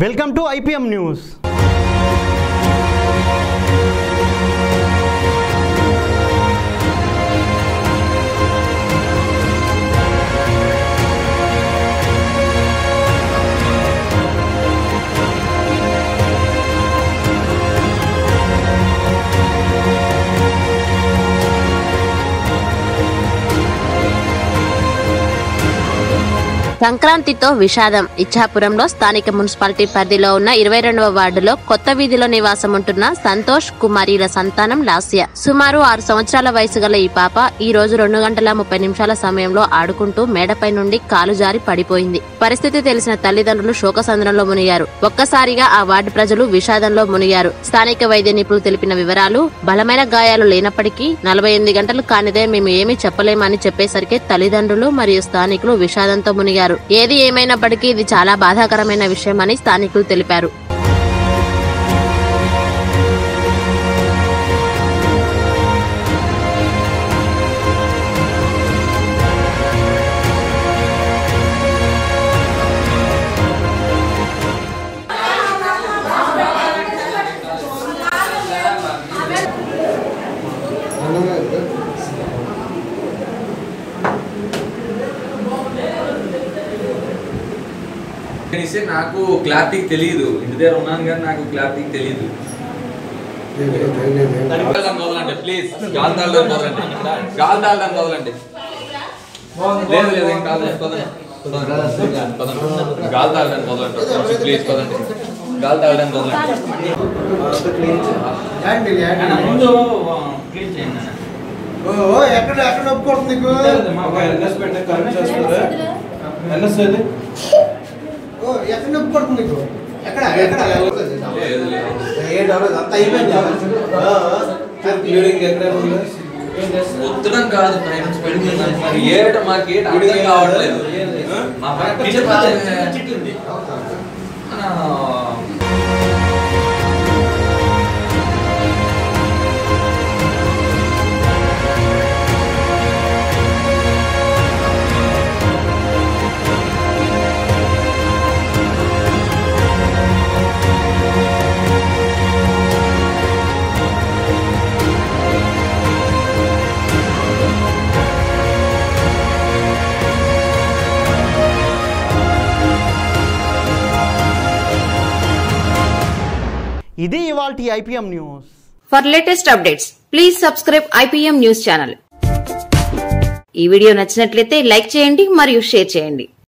Welcome to IPM news. సంక్రాంతితో విషాదం. ఇచ్చాపురంలో స్థానిక మున్సిపాలిటీ పరిధిలో ఉన్న 22వ వార్డులో కొత్త వీధిలో నివాసం ఉంటున్న సంతోష్ కుమారీల సంతానం లాస్య. సుమారు 6 సంవత్సరాల వయసు గల ఈ పాప ఈ రోజు 2:30 సమయంలో ఆడుకుంటూ మేడపై నుండి కాలు జారి పడిపోయింది. పరిస్థితి తెలిసిన తల్లిదండ్రులు శోకసంద్రంలో మునిగారు. ఒక్కసారిగా ఆ వార్డు ప్రజలు విషాదంలో మునిగారు. స్థానిక వైద్య నిపుణులు తెలిపిన వివరాలు, బలమైన గాయాలు లేనప్పటికీ 48 గంటలు కానిదే మేము ఏమీ చెప్పలేమని చెప్పేసరికి తల్లిదండ్రులు మరియు స్థానికులు విషాదంతో మునిగారు. ఏది ఏమైనప్పటికీ ఇది చాలా బాధాకరమైన విషయమని స్థానికులు తెలిపారు. నాకు క్లారిటీకి తెలియదు, ఇంటి దగ్గర ఉన్నాను కానీ నాకు క్లారిటీకి తెలియదు. ప్లీజ్ గాలి తాళం వదలండి, గాలి తాళం వదలండి. లేదు లేదు ఏం కాదు, గాలి తాళం వదలండి ప్లీజ్, పదండి గాలి తాళం వదలండి. ఎక్కడ ఎక్కడ ఒప్పుకోండి నీకు ఎక్కడ నొప్పుడుతుంది నీకు ఎక్కడ ఎక్కడ అంత అయిపోయింది. వద్దడం కాదు, మరి ఏట మాకు ఏట అర్థం కావట్లేదు. ఇది ఇవాల్టి IPM news. For latest updates please subscribe IPM news channel. ఈ వీడియో నచ్చినట్లయితే లైక్ చేయండి మరియు షేర్ చేయండి.